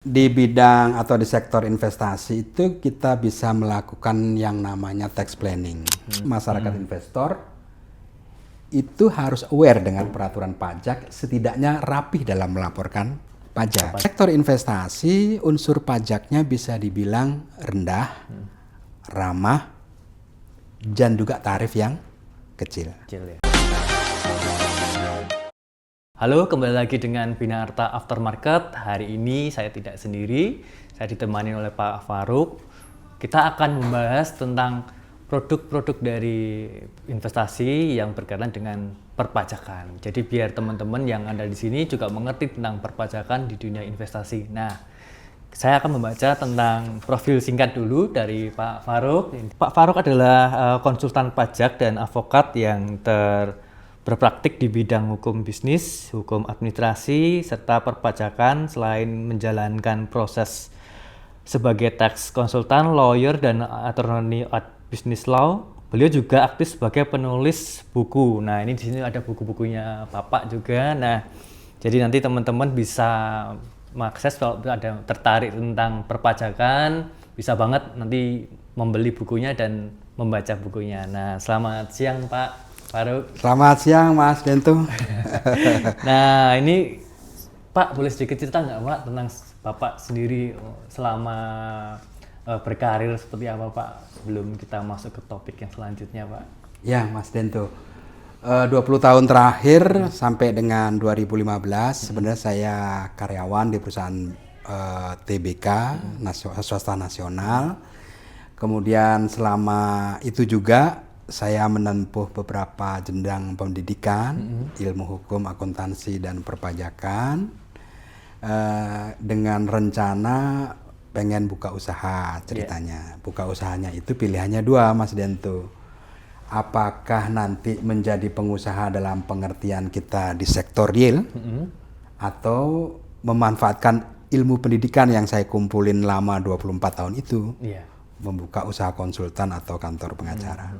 di bidang atau di sektor investasi itu kita bisa melakukan yang namanya tax planning. Masyarakat investor itu harus aware dengan peraturan pajak, setidaknya rapih dalam melaporkan pajak. Sektor investasi, unsur pajaknya bisa dibilang rendah, ramah, dan juga tarif yang kecil. Ya. Halo, kembali lagi dengan Binarta Aftermarket. Hari ini saya tidak sendiri, saya ditemani oleh Pak Farouk. Kita akan membahas tentang produk-produk dari investasi yang berkaitan dengan perpajakan. Jadi biar teman-teman yang ada di sini juga mengerti tentang perpajakan di dunia investasi. Nah, saya akan membaca tentang profil singkat dulu dari Pak Farouk. Pak Farouk adalah konsultan pajak dan advokat yang berpraktik di bidang hukum bisnis, hukum administrasi, serta perpajakan. Selain menjalankan proses sebagai tax konsultan, lawyer, dan attorney at business law, beliau juga aktif sebagai penulis buku. Nah, ini di sini ada buku-bukunya Bapak juga. Nah, jadi nanti teman-teman bisa mengakses kalau ada tertarik tentang perpajakan, bisa banget nanti membeli bukunya dan membaca bukunya. Nah, selamat siang Pak Farouk. Selamat siang Mas Dento. Nah, ini Pak boleh sedikit cerita nggak Pak tentang Bapak sendiri selama berkarir seperti apa Pak sebelum kita masuk ke topik yang selanjutnya Pak? Ya Mas Dento, 20 tahun terakhir sampai dengan 2015 sebenarnya saya karyawan di perusahaan TBK, swasta nasional. Kemudian selama itu juga saya menempuh beberapa jenjang pendidikan, ilmu hukum, akuntansi, dan perpajakan dengan rencana pengen buka usaha ceritanya. Buka usahanya itu pilihannya dua Mas Dento. Apakah nanti menjadi pengusaha dalam pengertian kita di sektor real atau memanfaatkan ilmu pendidikan yang saya kumpulin lama 24 tahun itu membuka usaha konsultan atau kantor pengacara.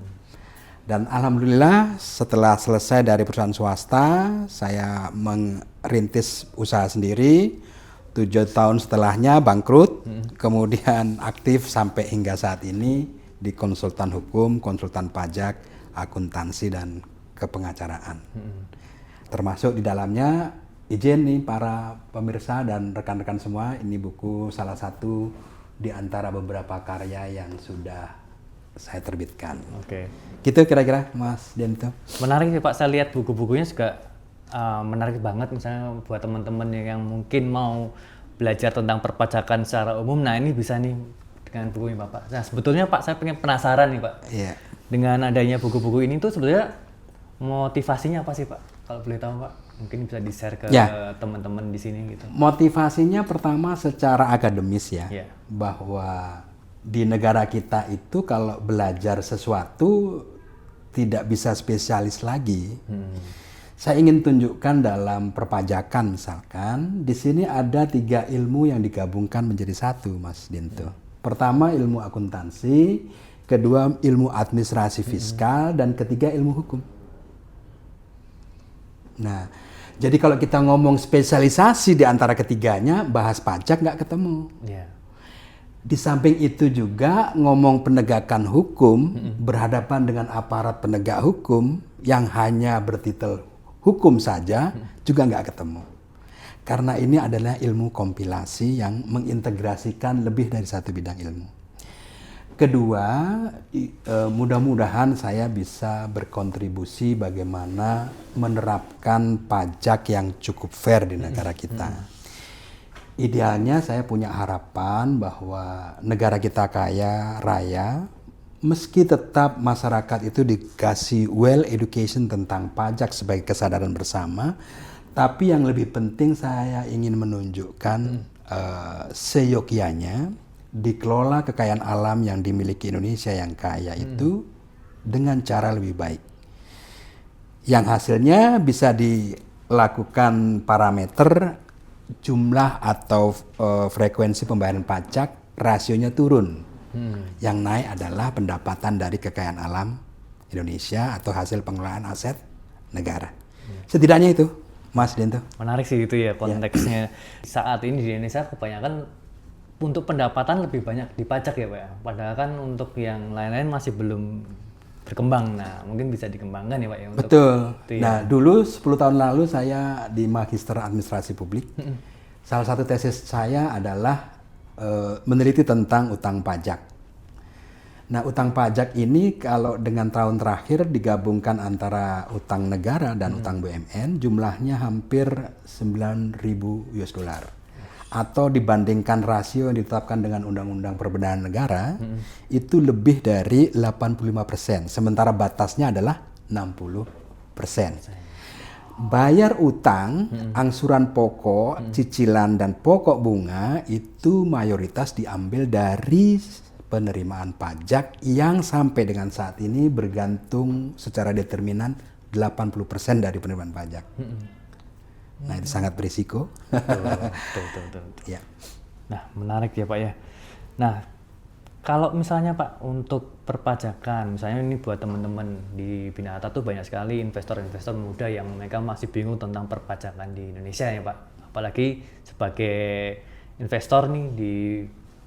Dan alhamdulillah setelah selesai dari perusahaan swasta, saya merintis usaha sendiri. 7 tahun setelahnya bangkrut, kemudian aktif sampai hingga saat ini di konsultan hukum, konsultan pajak, akuntansi, dan kepengacaraan. Termasuk di dalamnya, izin nih para pemirsa dan rekan-rekan semua, ini buku salah satu di antara beberapa karya yang sudah saya terbitkan. Oke. Gitu kira-kira Mas Dento. Menarik sih Pak, saya lihat buku-bukunya juga menarik banget misalnya buat teman-teman yang mungkin mau belajar tentang perpajakan secara umum. Nah, ini bisa nih dengan bukunya Bapak. Nah, sebetulnya Pak saya pengen penasaran nih Pak. Iya. Dengan adanya buku-buku ini tuh sebenarnya motivasinya apa sih Pak? Kalau boleh tahu Pak, mungkin bisa di-share ke teman-teman di sini gitu. Motivasinya pertama secara akademis ya. Bahwa di negara kita itu kalau belajar sesuatu tidak bisa spesialis lagi. Saya ingin tunjukkan dalam perpajakan misalkan, di sini ada 3 ilmu yang digabungkan menjadi satu Mas Dento. Pertama ilmu akuntansi, kedua ilmu administrasi fiskal, dan ketiga ilmu hukum. Nah, jadi kalau kita ngomong spesialisasi di antara ketiganya, bahas pajak nggak ketemu. Di samping itu juga ngomong penegakan hukum berhadapan dengan aparat penegak hukum yang hanya bertitel hukum saja juga nggak ketemu. Karena ini adalah ilmu kompilasi yang mengintegrasikan lebih dari satu bidang ilmu. Kedua, mudah-mudahan saya bisa berkontribusi bagaimana menerapkan pajak yang cukup fair di negara kita. Idealnya saya punya harapan bahwa negara kita kaya raya, meski tetap masyarakat itu dikasih well education tentang pajak sebagai kesadaran bersama, tapi yang lebih penting saya ingin menunjukkan seyogyanya dikelola kekayaan alam yang dimiliki Indonesia yang kaya itu dengan cara lebih baik. Yang hasilnya bisa dilakukan parameter jumlah atau frekuensi pembayaran pajak, rasionya turun. Yang naik adalah pendapatan dari kekayaan alam Indonesia atau hasil pengelolaan aset negara. Setidaknya itu Mas Dento. Menarik sih itu ya konteksnya. Saat ini di Indonesia kebanyakan untuk pendapatan lebih banyak dipajak ya Pak ya. Padahal kan untuk yang lain-lain masih belum berkembang. Nah mungkin bisa dikembangkan ya Pak ya. Untuk Betul. itu ya. Nah dulu 10 tahun lalu saya di Magister Administrasi Publik. Salah satu tesis saya adalah meneliti tentang utang pajak. Nah, utang pajak ini kalau dengan tahun terakhir digabungkan antara utang negara dan utang BUMN, jumlahnya hampir 9.000 US dollar. Atau dibandingkan rasio yang ditetapkan dengan Undang-Undang Perbendaharaan Negara, itu lebih dari 85%. Sementara batasnya adalah 60%. Bayar utang, angsuran pokok, cicilan, dan pokok bunga itu mayoritas diambil dari penerimaan pajak yang sampai dengan saat ini bergantung secara determinan 80% dari penerimaan pajak. Nah itu sangat berisiko. Betul. Ya. Nah menarik ya Pak ya. Nah kalau misalnya Pak untuk perpajakan, misalnya ini buat teman-teman di Binata tuh banyak sekali investor-investor muda yang mereka masih bingung tentang perpajakan di Indonesia ya Pak. Apalagi sebagai investor nih di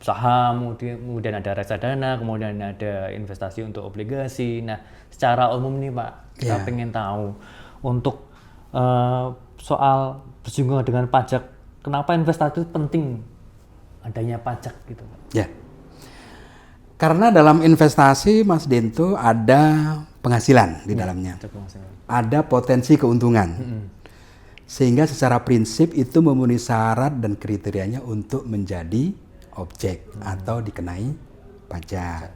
saham, kemudian ada reksadana, kemudian ada investasi untuk obligasi. Nah, secara umum nih Pak, kita pengen tahu untuk soal bersinggungan dengan pajak, kenapa investasi itu penting adanya pajak gitu Pak? Ya. Karena dalam investasi Mas Dento ada penghasilan di dalamnya. Ada potensi keuntungan. Sehingga secara prinsip itu memenuhi syarat dan kriterianya untuk menjadi objek atau dikenai pajak.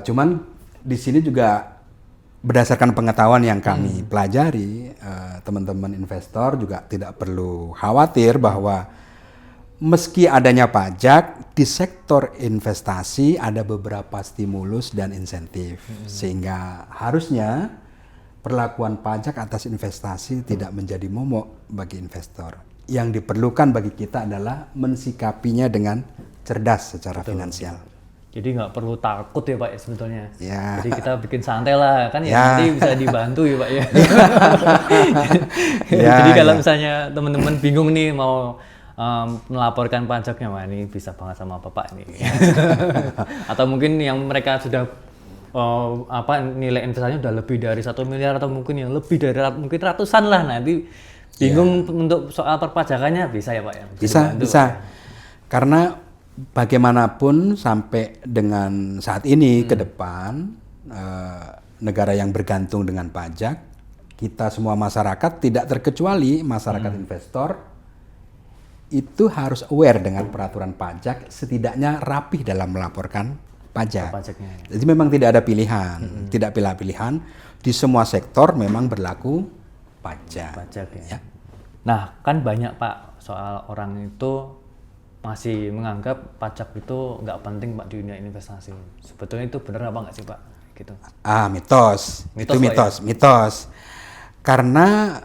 Cuman di sini juga berdasarkan pengetahuan yang kami pelajari, teman-teman investor juga tidak perlu khawatir bahwa meski adanya pajak di sektor investasi ada beberapa stimulus dan insentif, sehingga harusnya perlakuan pajak atas investasi tidak menjadi momok bagi investor. Yang diperlukan bagi kita adalah mensikapinya dengan cerdas secara finansial. Jadi nggak perlu takut ya Pak ya sebetulnya. Ya. Jadi kita bikin santai lah kan ya, nanti bisa dibantu ya Pak ya. Jadi kalau misalnya teman-teman bingung nih mau melaporkan pajaknya, wah ini bisa banget sama Bapak nih. Atau mungkin yang mereka sudah nilai investasinya udah lebih dari 1 miliar atau mungkin yang lebih dari mungkin ratusan lah, nanti bingung untuk soal perpajakannya bisa ya Pak ya? Bisa. Karena bagaimanapun sampai dengan saat ini ke depan negara yang bergantung dengan pajak, kita semua masyarakat tidak terkecuali masyarakat investor itu harus aware dengan peraturan pajak, setidaknya rapih dalam melaporkan pajak. Jadi memang tidak ada pilihan, tidak pilih-pilihan, di semua sektor memang berlaku pajak ya. Nah kan banyak Pak soal orang itu masih menganggap pajak itu nggak penting Pak di dunia investasi. Sebetulnya itu benar apa nggak sih Pak? Gitu. Mitos. Itu mitos. Karena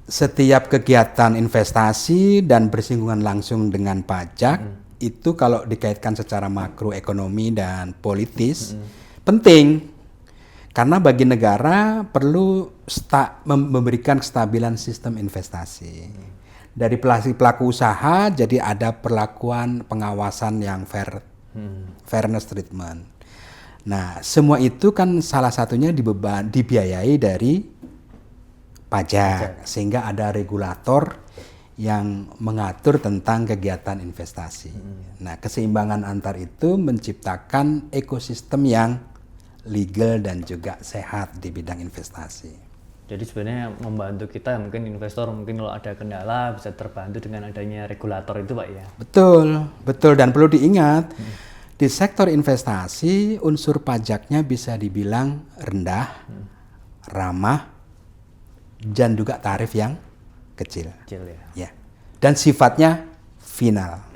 setiap kegiatan investasi dan bersinggungan langsung dengan pajak itu kalau dikaitkan secara makroekonomi dan politis penting. Karena bagi negara perlu memberikan kestabilan sistem investasi. Dari pelaku usaha jadi ada perlakuan pengawasan yang fairness treatment. Nah, semua itu kan salah satunya dibiayai dari pajak. Sehingga ada regulator yang mengatur tentang kegiatan investasi. Nah, keseimbangan antar itu menciptakan ekosistem yang legal dan juga sehat di bidang investasi. Jadi sebenarnya membantu kita mungkin investor mungkin kalau ada kendala bisa terbantu dengan adanya regulator itu Pak ya. Betul dan perlu diingat di sektor investasi unsur pajaknya bisa dibilang rendah, ramah dan juga tarif yang kecil ya. Dan sifatnya final.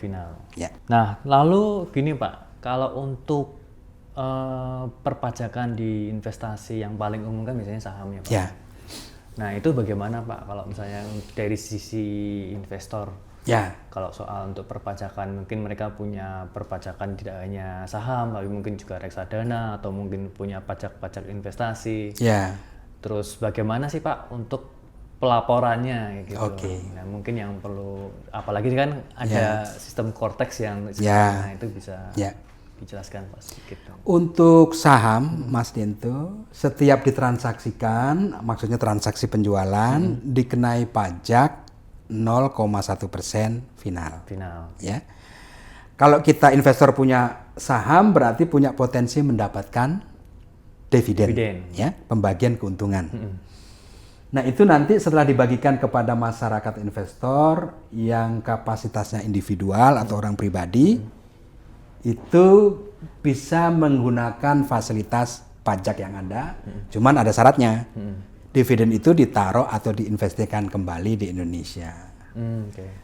Ya. Nah, lalu gini Pak, kalau untuk perpajakan di investasi yang paling umum kan biasanya saham ya Pak. Ya. Nah itu bagaimana Pak kalau misalnya dari sisi investor? Ya. Kalau soal untuk perpajakan mungkin mereka punya perpajakan tidak hanya saham, tapi mungkin juga reksadana atau mungkin punya pajak-pajak investasi. Ya. Terus bagaimana sih Pak untuk pelaporannya gitu. Oke. Nah, mungkin yang perlu, apalagi kan ada sistem Cortex yang nah itu bisa dijelaskan Pak sedikit dong. Untuk saham, Mas Dento, setiap ditransaksikan, maksudnya transaksi penjualan, dikenai pajak 0,1% final. Ya. Kalau kita investor punya saham, berarti punya potensi mendapatkan dividen. Ya, pembagian keuntungan. Nah, itu nanti setelah dibagikan kepada masyarakat investor yang kapasitasnya individual atau orang pribadi, itu bisa menggunakan fasilitas pajak yang ada, cuman ada syaratnya. Dividen itu ditaruh atau diinvestasikan kembali di Indonesia.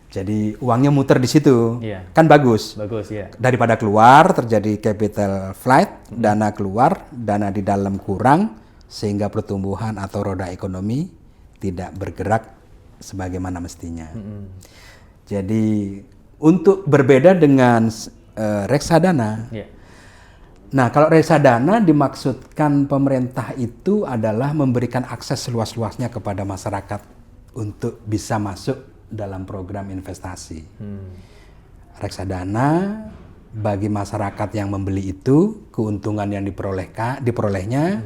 Jadi uangnya muter di situ, kan bagus. Ya. Daripada keluar terjadi capital flight, dana keluar, dana di dalam kurang, sehingga pertumbuhan atau roda ekonomi tidak bergerak sebagaimana mestinya. Jadi untuk berbeda dengan reksadana. Nah, kalau reksadana dimaksudkan pemerintah itu adalah memberikan akses seluas-luasnya kepada masyarakat untuk bisa masuk dalam program investasi. Reksadana bagi masyarakat yang membeli itu, keuntungan yang diperolehnya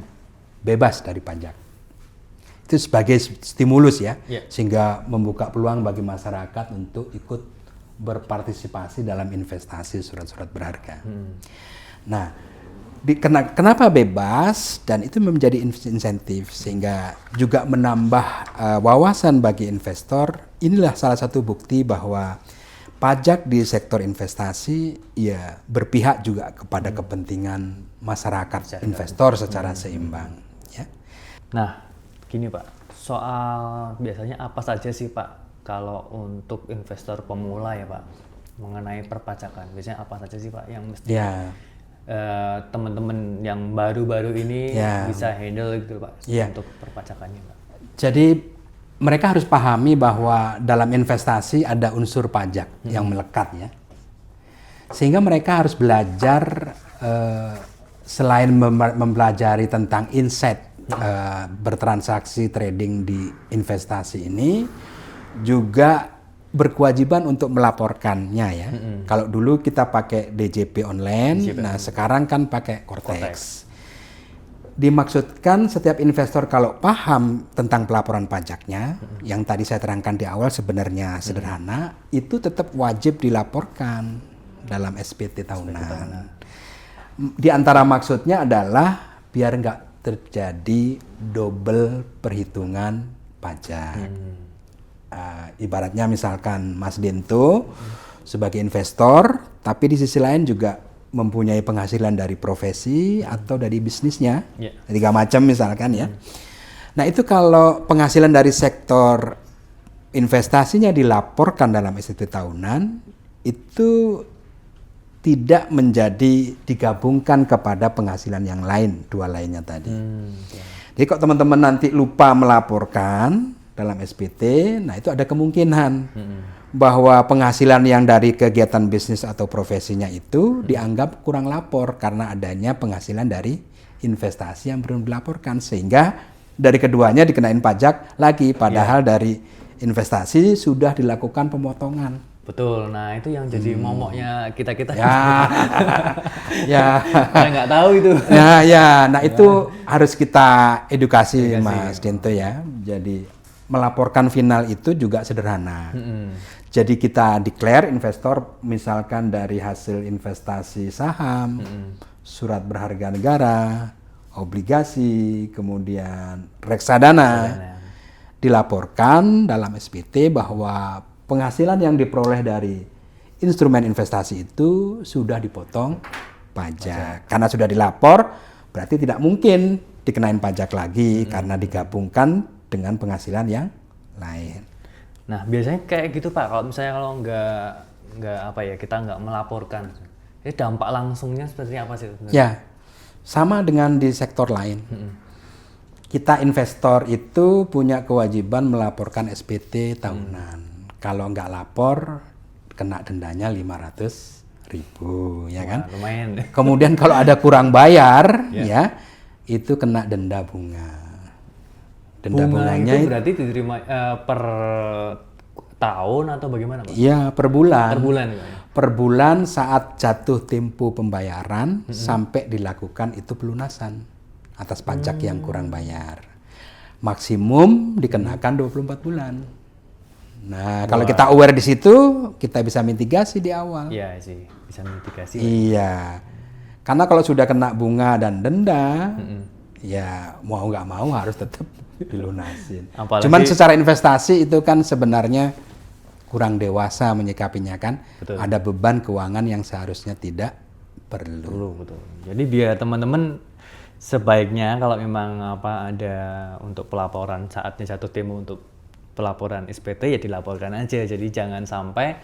bebas dari pajak. Itu sebagai stimulus ya, sehingga membuka peluang bagi masyarakat untuk ikut berpartisipasi dalam investasi surat-surat berharga. Nah, kenapa bebas, dan itu menjadi insentif sehingga juga menambah wawasan bagi investor. Inilah salah satu bukti bahwa pajak di sektor investasi ya berpihak juga kepada kepentingan masyarakat investor secara seimbang. Ya. Nah, gini Pak, soal biasanya apa saja sih Pak kalau untuk investor pemula ya Pak mengenai perpajakan? Biasanya apa saja sih Pak yang mesti teman-teman yang baru-baru ini bisa handle gitu Pak untuk perpajakannya Pak? Jadi mereka harus pahami bahwa dalam investasi ada unsur pajak yang melekat ya. Sehingga mereka harus belajar selain mempelajari tentang insight bertransaksi trading di investasi ini, juga berkewajiban untuk melaporkannya ya. Kalau dulu kita pakai DJP online, nah sekarang kan pakai Cortex. Dimaksudkan setiap investor kalau paham tentang pelaporan pajaknya, yang tadi saya terangkan di awal sebenarnya sederhana, itu tetap wajib dilaporkan dalam SPT tahunan. Di antara maksudnya adalah biar nggak terjadi double perhitungan pajak. Ibaratnya misalkan Mas Dento sebagai investor, tapi di sisi lain juga mempunyai penghasilan dari profesi atau dari bisnisnya, 3 macam misalkan ya. Nah itu kalau penghasilan dari sektor investasinya dilaporkan dalam SPT tahunan, itu tidak menjadi digabungkan kepada penghasilan yang lain, 2 lainnya tadi. Jadi kalau teman-teman nanti lupa melaporkan dalam SPT, nah itu ada kemungkinan bahwa penghasilan yang dari kegiatan bisnis atau profesinya itu dianggap kurang lapor karena adanya penghasilan dari investasi yang belum dilaporkan, sehingga dari keduanya dikenain pajak lagi, padahal dari investasi sudah dilakukan pemotongan. Betul, nah itu yang jadi momoknya kita-kita. Saya nggak tahu itu. Nah itu harus kita edukasi Mas Dento ya. Jadi melaporkan final itu juga sederhana. Jadi kita declare investor misalkan dari hasil investasi saham, surat berharga negara, obligasi, kemudian reksadana, dilaporkan dalam SPT bahwa penghasilan yang diperoleh dari instrumen investasi itu sudah dipotong pajak. Karena sudah dilapor, berarti tidak mungkin dikenain pajak lagi karena digabungkan dengan penghasilan yang lain. Nah biasanya kayak gitu Pak, kalau misalnya nggak apa ya, kita nggak melaporkan, ini dampak langsungnya seperti apa sih? Ya, sama dengan di sektor lain. Kita investor itu punya kewajiban melaporkan SPT tahunan. Kalau nggak lapor, kena dendanya 500.000, ya kan? Lumayan. Kemudian kalau ada kurang bayar, ya itu kena denda bunga. Denda Bunga bunganya itu berarti diterima per tahun atau bagaimana, Pak? iya per bulan. Per bulan ya? Per bulan saat jatuh tempo pembayaran sampai dilakukan itu pelunasan atas pajak yang kurang bayar. Maksimum dikenakan 24 bulan. Nah, kalau kita aware di situ, kita bisa mitigasi di awal. Iya sih, bisa mitigasi. Iya. Karena kalau sudah kena bunga dan denda, ya mau nggak mau harus tetap dilunasin. Apalagi- Cuman secara investasi itu kan sebenarnya kurang dewasa menyikapinya kan. Betul. Ada beban keuangan yang seharusnya tidak perlu. Betul. Jadi biar teman-teman sebaiknya kalau memang ada untuk pelaporan saatnya jatuh tempo untuk pelaporan SPT ya dilaporkan aja. Jadi jangan sampai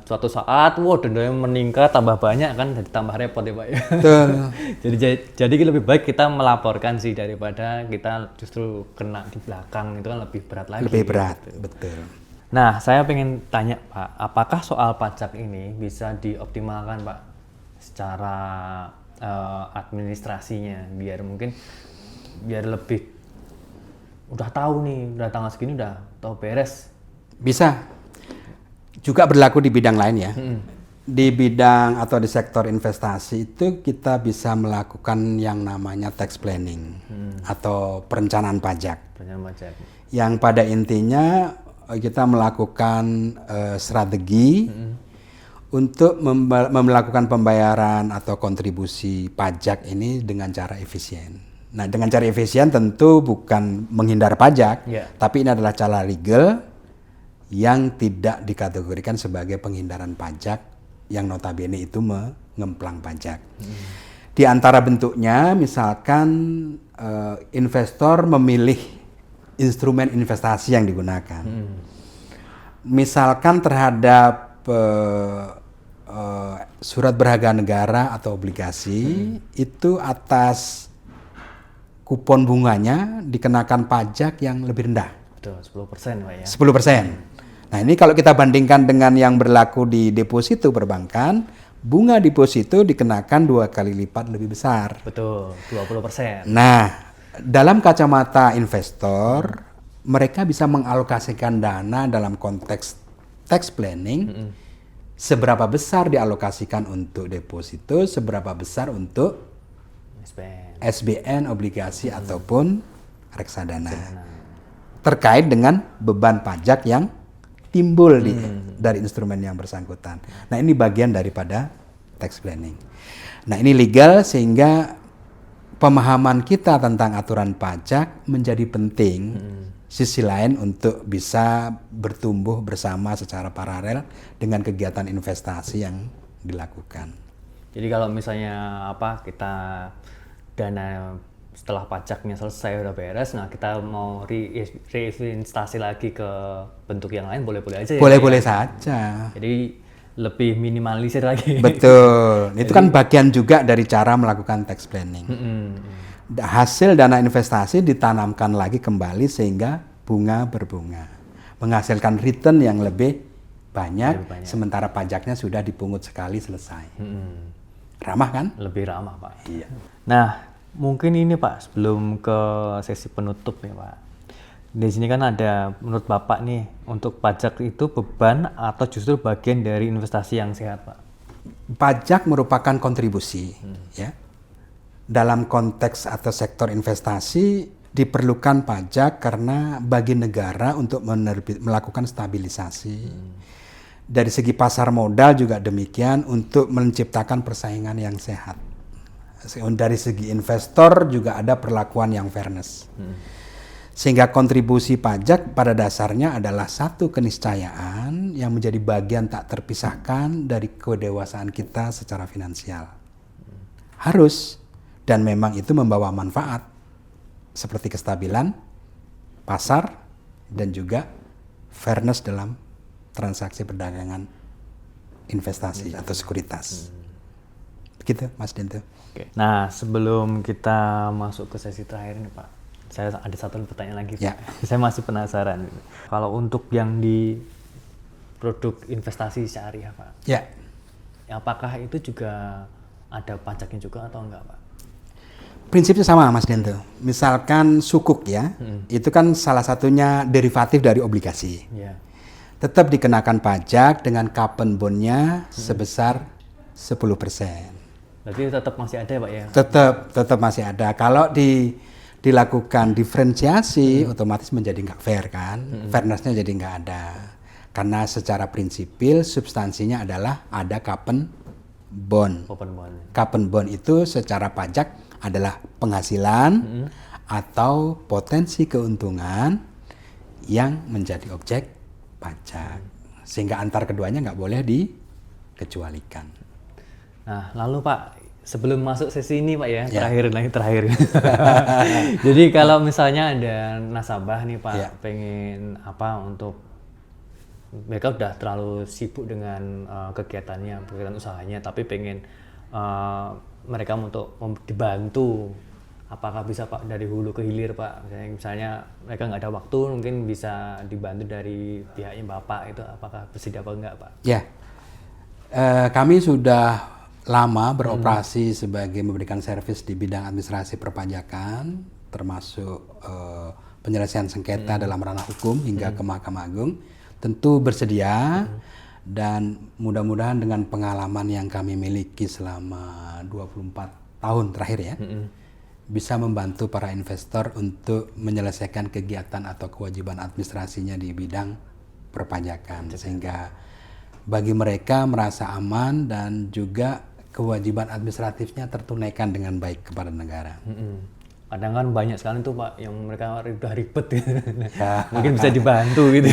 suatu saat dendanya meningkat tambah banyak kan jadi tambah repot ya Pak ya. Betul. jadi lebih baik kita melaporkan sih daripada kita justru kena di belakang, itu kan lebih berat lagi. Lebih berat, betul. Nah, saya pengen tanya Pak, apakah soal pajak ini bisa dioptimalkan Pak secara administrasinya biar lebih udah tahu nih, udah tanggal segini udah tahu beres. Bisa. Juga berlaku di bidang lain ya. Di bidang atau di sektor investasi itu kita bisa melakukan yang namanya tax planning atau perencanaan pajak. Perencanaan pajak. Yang pada intinya kita melakukan strategi untuk melakukan pembayaran atau kontribusi pajak ini dengan cara efisien. Nah, dengan cara efisien tentu bukan menghindar pajak, tapi ini adalah cara legal yang tidak dikategorikan sebagai penghindaran pajak yang notabene itu mengemplang pajak. Di antara bentuknya misalkan investor memilih instrumen investasi yang digunakan. Misalkan terhadap surat berharga negara atau obligasi itu atas kupon bunganya dikenakan pajak yang lebih rendah. Betul, 10% Pak ya. 10%. Nah, ini kalau kita bandingkan dengan yang berlaku di deposito perbankan, bunga deposito dikenakan 2 kali lipat lebih besar. Betul, 20%. Nah, dalam kacamata investor, mereka bisa mengalokasikan dana dalam konteks tax planning, seberapa besar dialokasikan untuk deposito, seberapa besar untuk SBN, obligasi ataupun reksadana. Terkait dengan beban pajak yang timbul dari instrumen yang bersangkutan. Nah, ini bagian daripada tax planning. Nah, ini legal sehingga pemahaman kita tentang aturan pajak menjadi penting. Sisi lain untuk bisa bertumbuh bersama secara paralel dengan kegiatan investasi yang dilakukan. Jadi kalau misalnya kita dana setelah pajaknya selesai udah beres, nah kita mau reinvestasi lagi ke bentuk yang lain boleh-boleh aja ya? Boleh-boleh saja. Jadi lebih minimalisir lagi. Betul. Itu kan bagian juga dari cara melakukan tax planning. Hasil dana investasi ditanamkan lagi kembali sehingga bunga berbunga. Menghasilkan return yang lebih banyak. Sementara pajaknya sudah dipungut sekali selesai. Ramah kan? Lebih ramah Pak. Iya. Nah, mungkin ini Pak, sebelum ke sesi penutup ya Pak. Di sini kan ada menurut Bapak nih, untuk pajak itu beban atau justru bagian dari investasi yang sehat Pak? Pajak merupakan kontribusi, ya. Dalam konteks atau sektor investasi diperlukan pajak karena bagi negara untuk melakukan stabilisasi. Dari segi pasar modal juga demikian untuk menciptakan persaingan yang sehat. Dari segi investor juga ada perlakuan yang fairness. Sehingga kontribusi pajak pada dasarnya adalah satu keniscayaan yang menjadi bagian tak terpisahkan dari kedewasaan kita secara finansial. Harus, dan memang itu membawa manfaat seperti kestabilan pasar dan juga fairness dalam transaksi perdagangan investasi atau sekuritas. Begitu Mas Dento. Oke. Nah, sebelum kita masuk ke sesi terakhir nih Pak, saya ada satu pertanyaan lagi Pak. Ya. Saya masih penasaran. Kalau untuk yang di produk investasi syariah Pak, Ya. apakah itu juga ada pajaknya juga atau enggak Pak? Prinsipnya sama Mas Dento. Misalkan sukuk ya, itu kan salah satunya derivatif dari obligasi. Ya. Tetap dikenakan pajak dengan kapen bondnya sebesar 10%. Berarti tetap masih ada ya Pak ya? Tetap masih ada. Kalau dilakukan diferensiasi, otomatis menjadi nggak fair kan? Fairness-nya jadi nggak ada. Karena secara prinsipil substansinya adalah ada kapen bond. Open bond. Kapen bond itu secara pajak adalah penghasilan atau potensi keuntungan yang menjadi objek pajak. Sehingga antar keduanya nggak boleh dikecualikan. Nah, lalu Pak, sebelum masuk sesi ini Pak ya, Ya. terakhir. Jadi kalau misalnya ada nasabah nih Pak, Ya. pengen apa untuk mereka udah terlalu sibuk dengan kegiatan usahanya, tapi pengen mereka untuk dibantu, apakah bisa Pak dari hulu ke hilir Pak? Misalnya mereka nggak ada waktu, mungkin bisa dibantu dari pihaknya Bapak, itu apakah bersedia apa enggak Pak? Ya, kami sudah lama beroperasi sebagai memberikan servis di bidang administrasi perpajakan, termasuk penyelesaian sengketa dalam ranah hukum hingga ke Mahkamah Agung. Tentu bersedia dan mudah-mudahan dengan pengalaman yang kami miliki selama 24 tahun terakhir ya, bisa membantu para investor untuk menyelesaikan kegiatan atau kewajiban administrasinya di bidang perpajakan, sehingga bagi mereka merasa aman dan juga kewajiban administratifnya tertunaikan dengan baik kepada negara. Kadang kan banyak sekali tuh Pak yang mereka udah ribet gitu. Ya. Mungkin bisa dibantu gitu.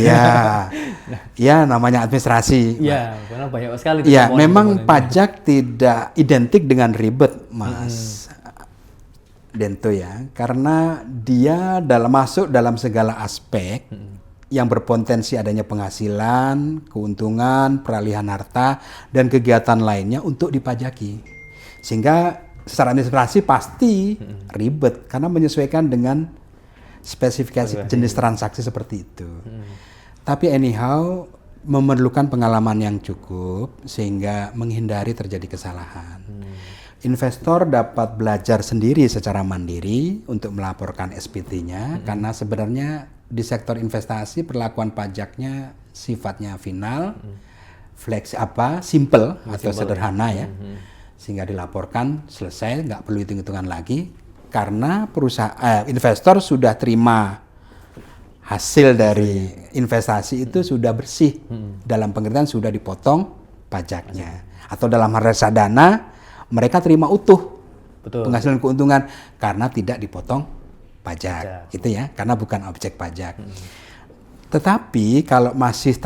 Ya, namanya administrasi. Iya, karena banyak sekali tuh Ya, komponen-komponen. memang pajak tidak identik dengan ribet, Mas Dento ya, karena dia masuk dalam segala aspek yang berpotensi adanya penghasilan, keuntungan, peralihan harta, dan kegiatan lainnya untuk dipajaki. Sehingga secara administrasi pasti ribet karena menyesuaikan dengan spesifikasi jenis transaksi seperti itu. Tapi anyhow memerlukan pengalaman yang cukup sehingga menghindari terjadi kesalahan. Investor dapat belajar sendiri secara mandiri untuk melaporkan SPT-nya karena sebenarnya di sektor investasi perlakuan pajaknya sifatnya final, simple atau sederhana ya. Sehingga dilaporkan selesai, nggak perlu hitung-hitungan lagi karena investor sudah terima hasil dari investasi itu sudah bersih, dalam pengertian sudah dipotong pajaknya, atau dalam hal reksadana mereka terima utuh penghasilan keuntungan karena tidak dipotong pajak, gitu ya, karena bukan objek pajak. Tetapi kalau masih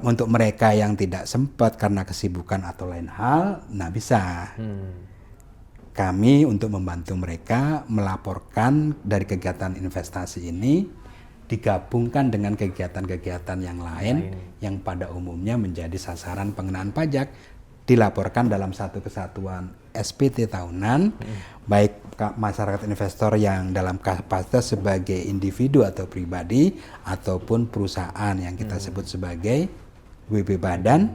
untuk mereka yang tidak sempat karena kesibukan atau lain hal, nah bisa. Kami untuk membantu mereka melaporkan dari kegiatan investasi ini digabungkan dengan kegiatan-kegiatan yang lain yang pada umumnya menjadi sasaran pengenaan pajak, dilaporkan dalam satu kesatuan SPT tahunan, baik masyarakat investor yang dalam kapasitas sebagai individu atau pribadi ataupun perusahaan yang kita sebut sebagai WB Badan,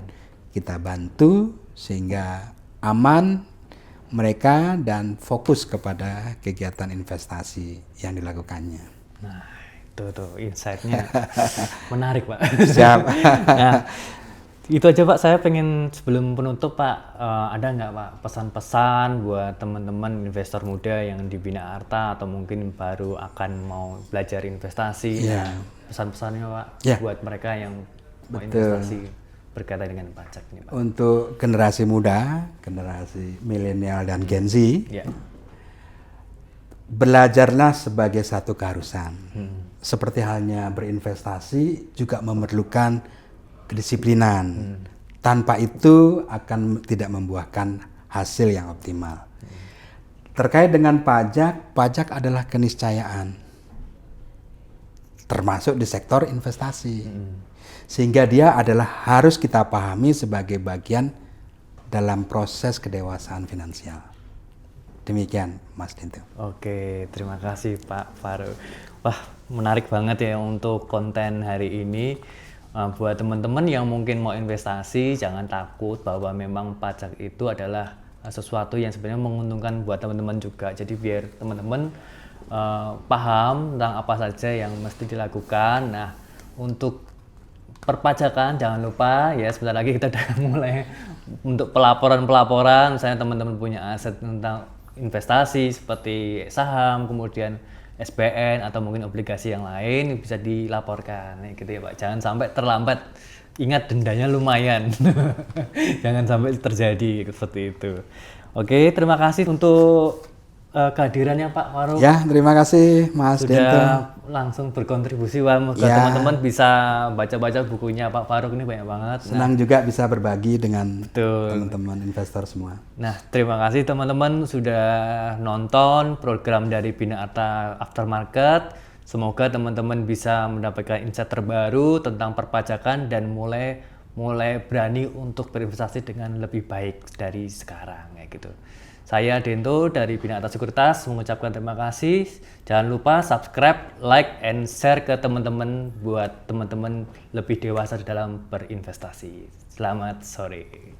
kita bantu sehingga aman mereka dan fokus kepada kegiatan investasi yang dilakukannya. Nah, itu tuh insight-nya menarik Pak. Siap. Nah, itu aja Pak, saya pengen sebelum penutup Pak, ada nggak Pak pesan-pesan buat teman-teman investor muda yang di Bina Arta atau mungkin baru akan mau belajar investasi? Ya. Pesan-pesannya Pak buat mereka yang mau investasi berkaitan dengan pajak ini Pak. Untuk generasi muda, generasi milenial dan Gen Z, belajarlah sebagai satu keharusan. Seperti halnya berinvestasi juga memerlukan kedisiplinan. Tanpa itu akan tidak membuahkan hasil yang optimal. Terkait dengan pajak, pajak adalah keniscayaan. Termasuk di sektor investasi. Sehingga dia adalah harus kita pahami sebagai bagian dalam proses kedewasaan finansial. Demikian Mas Dento. Oke, terima kasih Pak Faruk. Wah, menarik banget ya untuk konten hari ini. Buat teman-teman yang mungkin mau investasi, jangan takut bahwa memang pajak itu adalah sesuatu yang sebenarnya menguntungkan buat teman-teman juga. Jadi biar teman-teman paham tentang apa saja yang mesti dilakukan. Nah, untuk perpajakan jangan lupa ya, sebentar lagi kita udah mulai untuk pelaporan, misalnya teman-teman punya aset tentang investasi seperti saham, kemudian SBN atau mungkin obligasi yang lain bisa dilaporkan gitu ya Pak. Jangan sampai terlambat. Ingat dendanya lumayan. Jangan sampai terjadi seperti itu. Oke, terima kasih untuk kehadirannya Pak Faruk. Ya, terima kasih Mas Dento. Sudah langsung berkontribusi. Wah, moga Ya. teman-teman bisa baca-baca bukunya Pak Faruk, ini banyak banget. Senang juga bisa berbagi dengan Betul. teman-teman investor semua. Nah, terima kasih teman-teman sudah nonton program dari Bina Arta Aftermarket. Semoga teman-teman bisa mendapatkan insight terbaru tentang perpajakan dan mulai berani untuk berinvestasi dengan lebih baik dari sekarang kayak gitu. Saya Dento dari Bina Arta Sekuritas mengucapkan terima kasih. Jangan lupa subscribe, like, and share ke teman-teman buat teman-teman lebih dewasa dalam berinvestasi. Selamat sore.